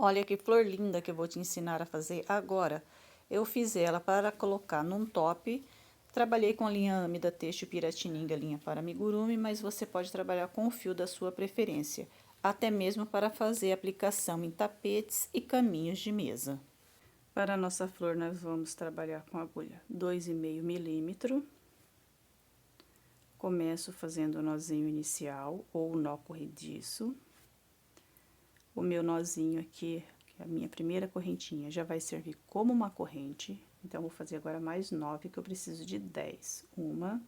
Olha que flor linda que eu vou te ensinar a fazer agora. Eu fiz ela para colocar num top. Trabalhei com a linha Amida Têxtil Piratininga, linha para amigurumi, mas você pode trabalhar com o fio da sua preferência, até mesmo para fazer aplicação em tapetes e caminhos de mesa. Para a nossa flor, nós vamos trabalhar com agulha 2,5 milímetro. Começo fazendo o nozinho inicial ou o nó corrediço. O meu nozinho aqui, que é a minha primeira correntinha, já vai servir como uma corrente. Então, vou fazer agora mais 9, que eu preciso de 10. 1,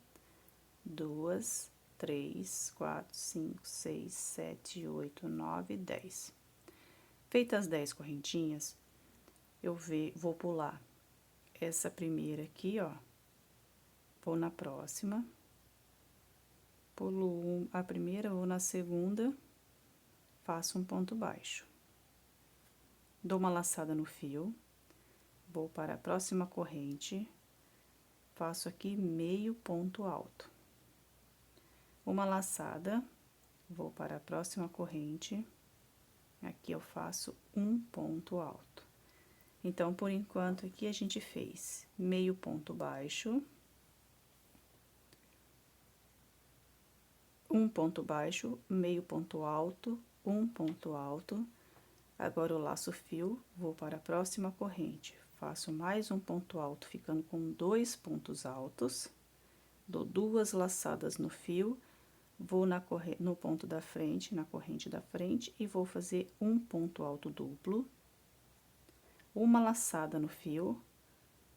2, 3, 4, 5, 6, 7, 8, 9, 10. Feitas as 10 correntinhas, eu vou pular essa primeira aqui, ó. Vou na próxima. Pulo a primeira, vou na segunda, faço um ponto baixo. Dou uma laçada no fio, vou para a próxima corrente, faço aqui meio ponto alto. Uma laçada, vou para a próxima corrente, aqui eu faço um ponto alto. Então, por enquanto, aqui a gente fez meio ponto baixo, um ponto baixo, meio ponto alto, um ponto alto. Agora, eu laço o fio, vou para a próxima corrente, faço mais um ponto alto, ficando com 2 pontos altos, dou 2 laçadas no fio, vou no ponto da frente, na corrente da frente, e vou fazer um ponto alto duplo, uma laçada no fio,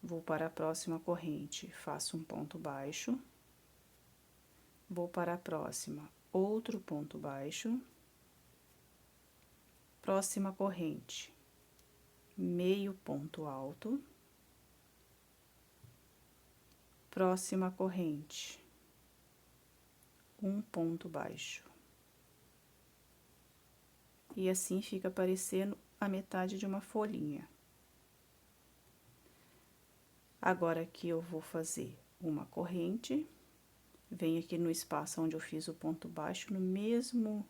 vou para a próxima corrente, faço um ponto baixo, vou para a próxima, outro ponto baixo, próxima corrente, meio ponto alto, próxima corrente, um ponto baixo. E assim fica parecendo a metade de uma folhinha. Agora, aqui eu vou fazer uma corrente, venho aqui no espaço onde eu fiz o ponto baixo, no mesmo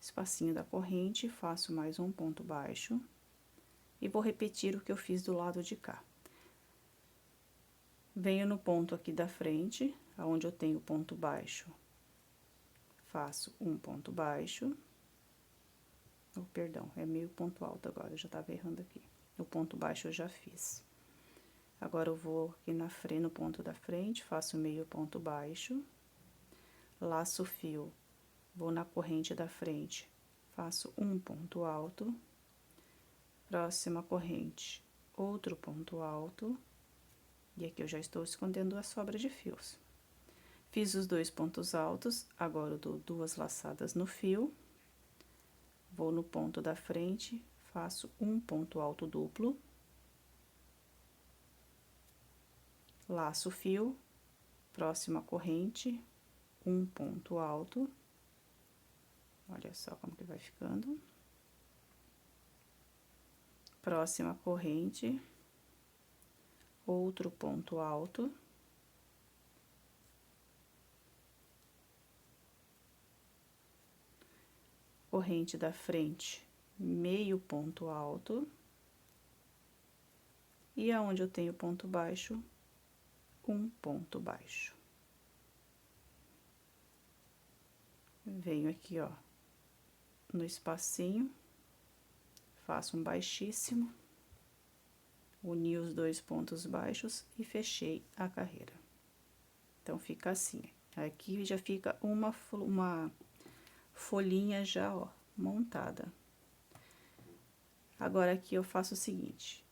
espacinho da corrente, faço mais um ponto baixo, e vou repetir o que eu fiz do lado de cá. Venho no ponto aqui da frente, aonde eu tenho ponto baixo, faço um ponto baixo, oh, perdão, é meio ponto alto agora, eu já tava errando aqui. O ponto baixo eu já fiz. Agora, eu vou aqui na frente, no ponto da frente, faço meio ponto baixo, laço o fio, vou na corrente da frente, faço um ponto alto, próxima corrente, outro ponto alto, e aqui eu já estou escondendo a sobra de fios. Fiz os 2 pontos altos, agora eu dou 2 laçadas no fio, vou no ponto da frente, faço um ponto alto duplo, laço o fio, próxima corrente, um ponto alto, olha só como que vai ficando. Próxima corrente, outro ponto alto. Corrente da frente, meio ponto alto. E aonde eu tenho ponto baixo, um ponto baixo. Venho aqui, ó, no espacinho, faço um baixíssimo, uni os 2 pontos baixos e fechei a carreira. Então, fica assim. Aqui já fica uma folhinha já, ó, montada. Agora, aqui eu faço o seguinte: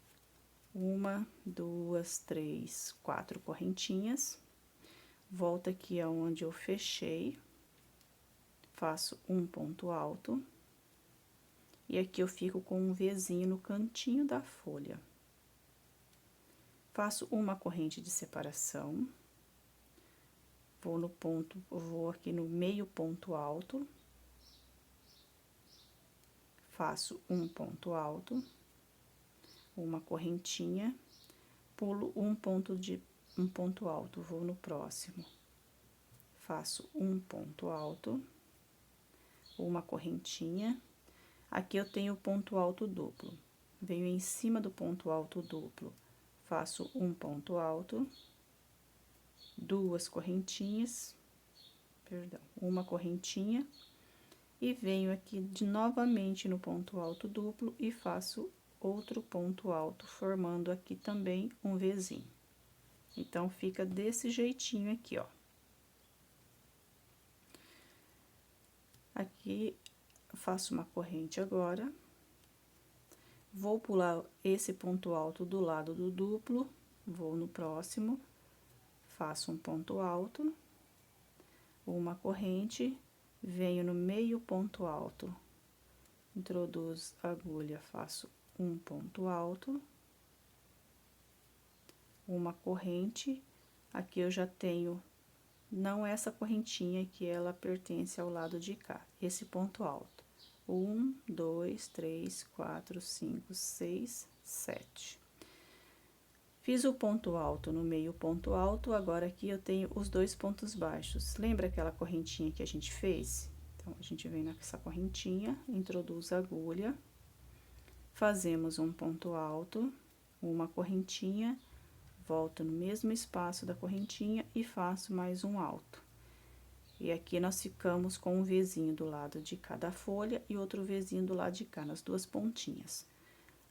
1, 2, 3, 4 correntinhas, volto aqui aonde eu fechei, faço um ponto alto, e aqui eu fico com um Vzinho no cantinho da folha. Faço uma corrente de separação, vou no ponto, vou aqui no meio ponto alto, faço um ponto alto, uma correntinha, pulo um ponto alto, vou no próximo, faço um ponto alto, uma correntinha, Aqui eu tenho ponto alto duplo. Venho em cima do ponto alto duplo, faço um ponto alto, duas correntinhas, perdão, uma correntinha, e venho aqui novamente no ponto alto duplo e faço outro ponto alto, formando aqui também um Vzinho. Então, fica desse jeitinho aqui, ó. Aqui, faço uma corrente agora. Vou pular esse ponto alto do lado do duplo, vou no próximo, faço um ponto alto, uma corrente, venho no meio ponto alto, introduzo a agulha, faço um ponto alto, uma corrente, aqui eu já tenho, não essa correntinha que ela pertence ao lado de cá, esse ponto alto. 1, 2, 3, 4, 5, 6, 7. Fiz o ponto alto no meio ponto alto, agora aqui eu tenho os dois pontos baixos. Lembra aquela correntinha que a gente fez? Então, a gente vem nessa correntinha, introduz a agulha, fazemos um ponto alto, uma correntinha, volto no mesmo espaço da correntinha e faço mais um alto. E aqui nós ficamos com um Vzinho do lado de cada folha e outro Vzinho do lado de cá, nas duas pontinhas.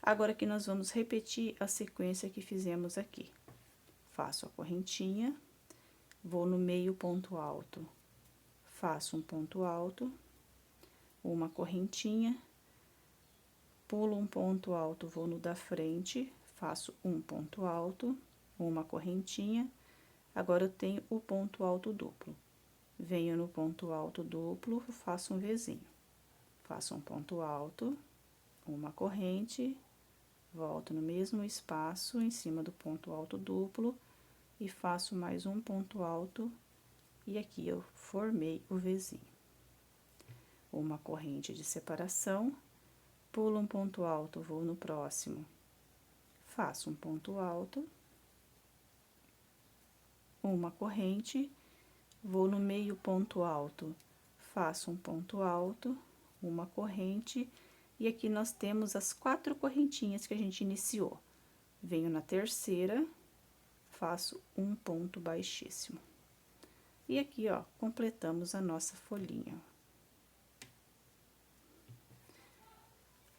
Agora, aqui nós vamos repetir a sequência que fizemos aqui. Faço a correntinha, vou no meio ponto alto, faço um ponto alto, uma correntinha, pulo um ponto alto, vou no da frente, faço um ponto alto, uma correntinha, agora eu tenho o ponto alto duplo. Venho no ponto alto duplo, faço um Vzinho. Faço um ponto alto, uma corrente, volto no mesmo espaço, em cima do ponto alto duplo, e faço mais um ponto alto, e aqui eu formei o Vzinho. Uma corrente de separação, pulo um ponto alto, vou no próximo, faço um ponto alto, uma corrente, vou no meio ponto alto, faço um ponto alto, uma corrente, e aqui nós temos as 4 correntinhas que a gente iniciou. Venho na terceira, faço um ponto baixíssimo. E aqui, ó, completamos a nossa folhinha.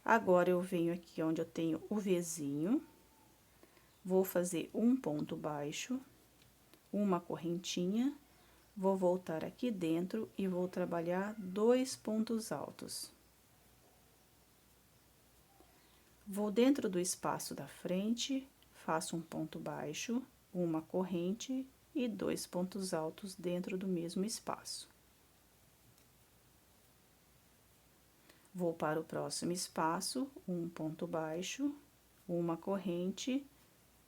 Agora, eu venho aqui onde eu tenho o Vzinho, vou fazer um ponto baixo, uma correntinha, vou voltar aqui dentro e vou trabalhar 2 pontos altos. Vou dentro do espaço da frente, faço um ponto baixo, uma corrente e 2 pontos altos dentro do mesmo espaço. Vou para o próximo espaço, um ponto baixo, uma corrente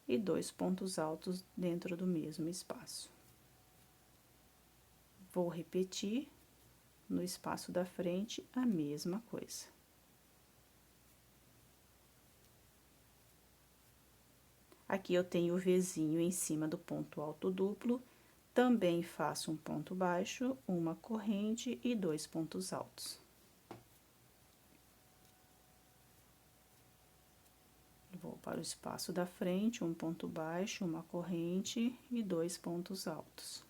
e 2 pontos altos dentro do mesmo espaço. Vou repetir no espaço da frente a mesma coisa. Aqui eu tenho o Vzinho em cima do ponto alto duplo, também faço um ponto baixo, uma corrente e 2 pontos altos. Vou para o espaço da frente, um ponto baixo, uma corrente e 2 pontos altos.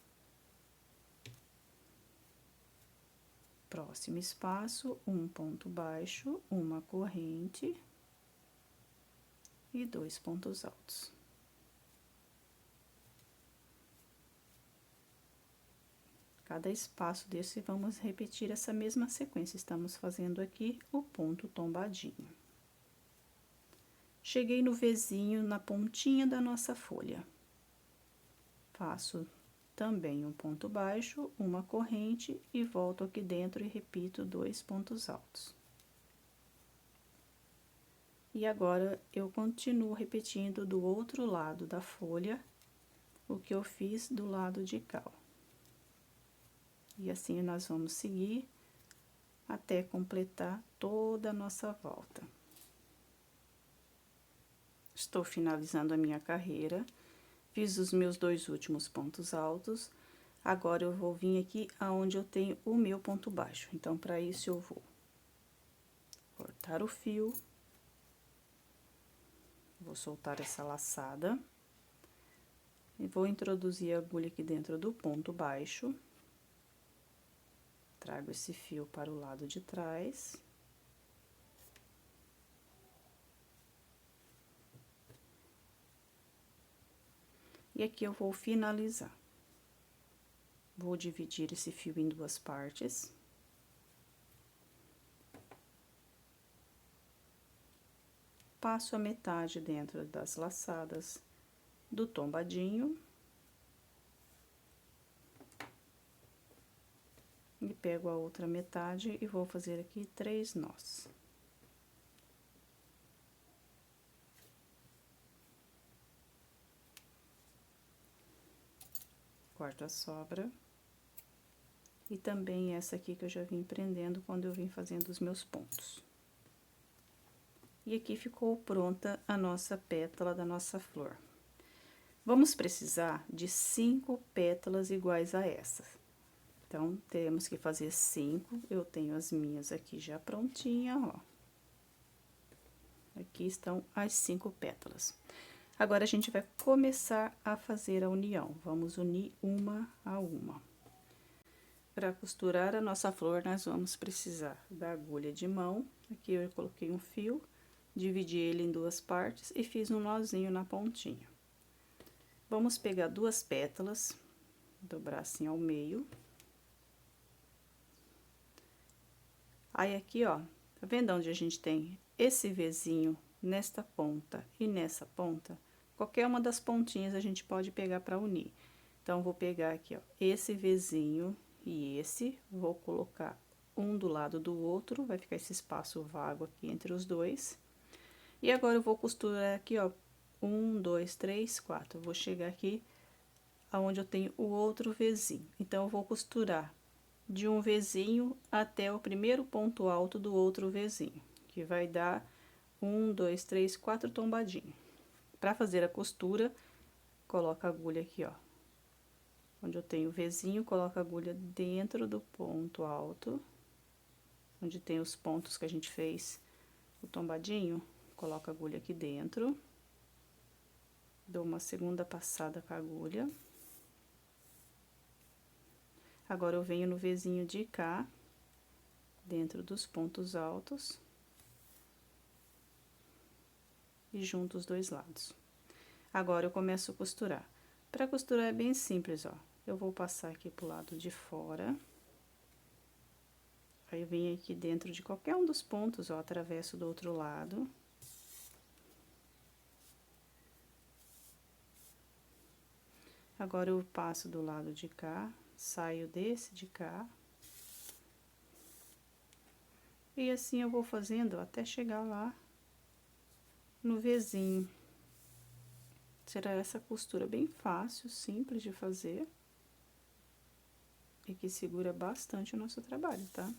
Próximo espaço, um ponto baixo, uma corrente e 2 pontos altos. Cada espaço desse, vamos repetir essa mesma sequência. Estamos fazendo aqui o ponto tombadinho. Cheguei no Vzinho na pontinha da nossa folha. Faço também um ponto baixo, uma corrente e volto aqui dentro e repito 2 pontos altos. E agora, eu continuo repetindo do outro lado da folha o que eu fiz do lado de cá, ó. E assim, nós vamos seguir até completar toda a nossa volta. Estou finalizando a minha carreira, fiz os meus 2 últimos pontos altos, agora eu vou vir aqui aonde eu tenho o meu ponto baixo. Então, para isso, eu vou cortar cortar o fio. Vou soltar essa laçada. E vou introduzir a agulha aqui dentro do ponto baixo. Trago esse fio para o lado de trás. E aqui eu vou finalizar. Vou dividir esse fio em duas partes. Passo a metade dentro das laçadas do tombadinho. E pego a outra metade e vou fazer aqui 3 nós. Corto a sobra. E também essa aqui que eu já vim prendendo quando eu vim fazendo os meus pontos. E aqui ficou pronta a nossa pétala da nossa flor. Vamos precisar de 5 pétalas iguais a essa. Então, temos que fazer 5. Eu tenho as minhas aqui já prontinha, ó. Aqui estão as 5 pétalas. Agora, a gente vai começar a fazer a união. Vamos unir uma a uma. Para costurar a nossa flor, nós vamos precisar da agulha de mão. Aqui eu coloquei um fio, dividi ele em duas partes e fiz um nozinho na pontinha. Vamos pegar 2 pétalas, dobrar assim ao meio. Aí, aqui, ó, tá vendo onde a gente tem esse Vzinho nesta ponta e nessa ponta? Qualquer uma das pontinhas a gente pode pegar para unir. Então, vou pegar aqui, ó, esse Vzinho e esse, vou colocar um do lado do outro, vai ficar esse espaço vago aqui entre os dois. E agora, eu vou costurar aqui, ó, 1, 2, 3, 4. Vou chegar aqui aonde eu tenho o outro Vzinho. Então, eu vou costurar de um Vzinho até o primeiro ponto alto do outro Vzinho, que vai dar 1, 2, 3, 4 tombadinhos. Para fazer a costura, coloca a agulha aqui, ó, onde eu tenho o Vzinho, coloca a agulha dentro do ponto alto, onde tem os pontos que a gente fez o tombadinho, coloca a agulha aqui dentro, dou uma segunda passada com a agulha. Agora, eu venho no Vzinho de cá, dentro dos pontos altos, e junto os dois lados. Agora, eu começo a costurar. Para costurar é bem simples, ó. Eu vou passar aqui pro lado de fora. Aí, eu venho aqui dentro de qualquer um dos pontos, ó, atravesso do outro lado. Agora, eu passo do lado de cá. Saio desse de cá. E assim eu vou fazendo até chegar lá no Vzinho. Será essa costura bem fácil, simples de fazer. E que segura bastante o nosso trabalho, tá?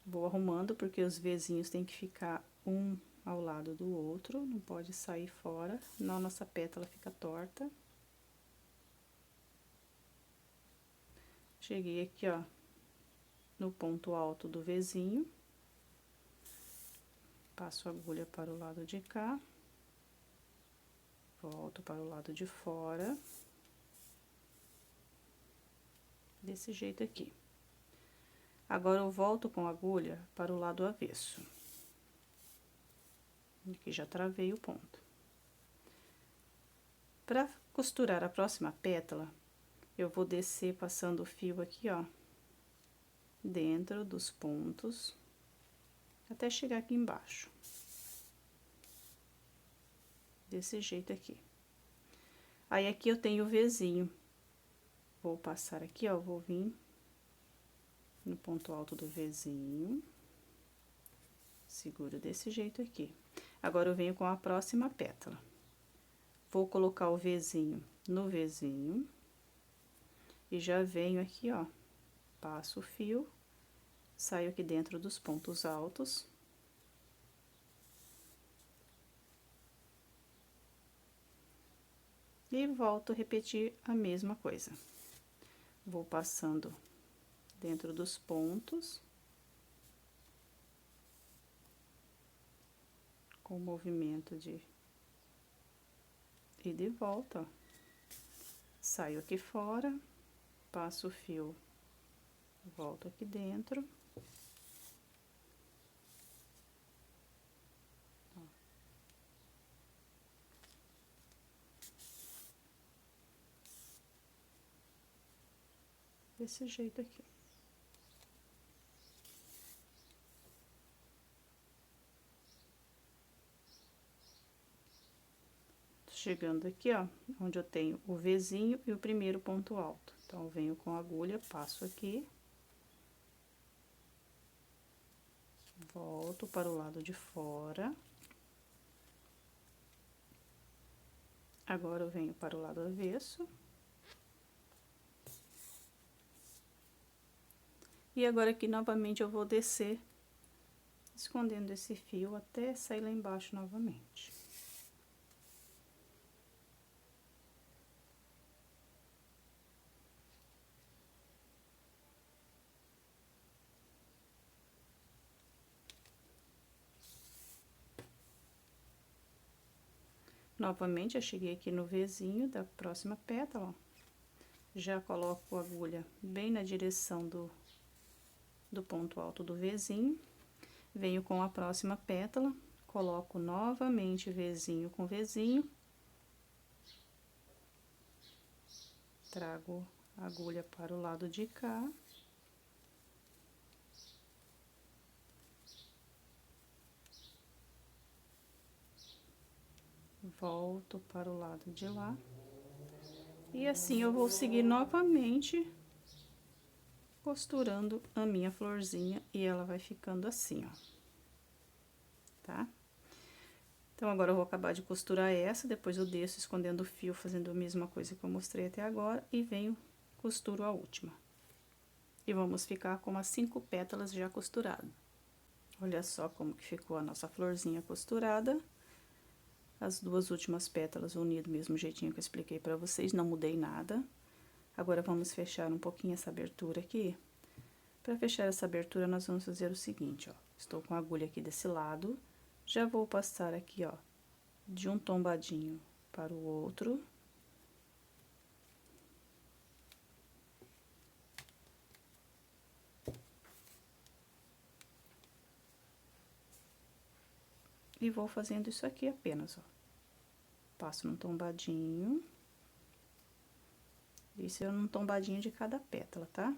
Vou arrumando, porque os Vzinhos tem que ficar um ao lado do outro, não pode sair fora, senão a nossa pétala fica torta. Cheguei aqui, ó, no ponto alto do Vzinho. Passo a agulha para o lado de cá. Volto para o lado de fora. Desse jeito aqui. Agora, eu volto com a agulha para o lado avesso. Aqui já travei o ponto. Para costurar a próxima pétala, eu vou descer passando o fio aqui, ó, dentro dos pontos, até chegar aqui embaixo. Desse jeito aqui. Aí, aqui eu tenho o Vzinho. Vou passar aqui, ó, vou vir no ponto alto do Vzinho. Seguro desse jeito aqui. Agora, eu venho com a próxima pétala. Vou colocar o Vzinho no Vzinho. E já venho aqui, ó, passo o fio, saio aqui dentro dos pontos altos. E volto a repetir a mesma coisa. Vou passando dentro dos pontos. com o movimento de ida e volta, ó. Saio aqui fora, passo o fio, volto aqui dentro. Ó. Desse jeito aqui. Chegando aqui, ó, onde eu tenho o Vzinho e o primeiro ponto alto. Então, eu venho com a agulha, passo aqui. Volto para o lado de fora. Agora, eu venho para o lado avesso. E agora, aqui, novamente, eu vou descer, escondendo esse fio até sair lá embaixo novamente. Novamente, eu cheguei aqui no Vzinho da próxima pétala, ó. Já coloco a agulha bem na direção do ponto alto do Vzinho. Venho com a próxima pétala, coloco novamente Vzinho com Vzinho. Trago a agulha para o lado de cá. Volto para o lado de lá. E assim eu vou seguir novamente costurando a minha florzinha e ela vai ficando assim, ó. Tá? Então, agora eu vou acabar de costurar essa, depois eu desço escondendo o fio, fazendo a mesma coisa que eu mostrei até agora, e venho, costuro a última. E vamos ficar com as 5 pétalas já costuradas. Olha só como que ficou a nossa florzinha costurada. As duas últimas pétalas unidas do mesmo jeitinho que eu expliquei pra vocês, não mudei nada. Agora, vamos fechar um pouquinho essa abertura aqui. Pra fechar essa abertura, nós vamos fazer o seguinte, ó. Estou com a agulha aqui desse lado, já vou passar aqui, ó, de um tombadinho para o outro. E vou fazendo isso aqui apenas, ó. Passo num tombadinho. Isso é um tombadinho de cada pétala, tá?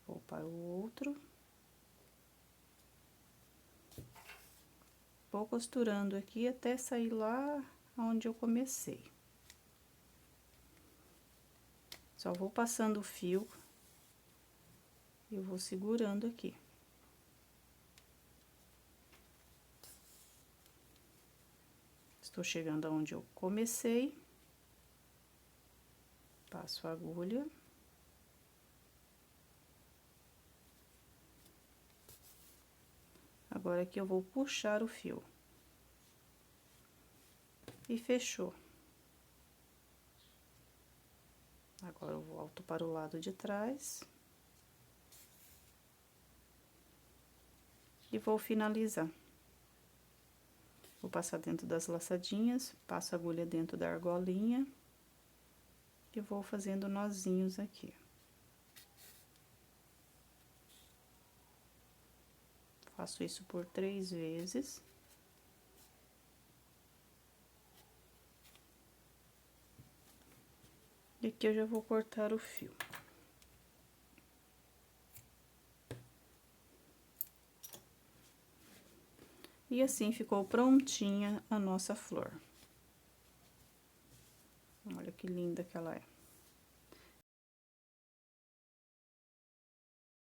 Vou para o outro. Vou costurando aqui até sair lá onde eu comecei. Só vou passando o fio e vou segurando aqui. Estou chegando aonde eu comecei. Passo a agulha. Agora, aqui eu vou puxar o fio. E fechou. Agora, eu volto para o lado de trás. E vou finalizar. Vou passar dentro das laçadinhas, passo a agulha dentro da argolinha. E vou fazendo nozinhos aqui. Faço isso por 3 vezes. E aqui eu já vou cortar o fio. E assim ficou prontinha a nossa flor. Olha que linda que ela é.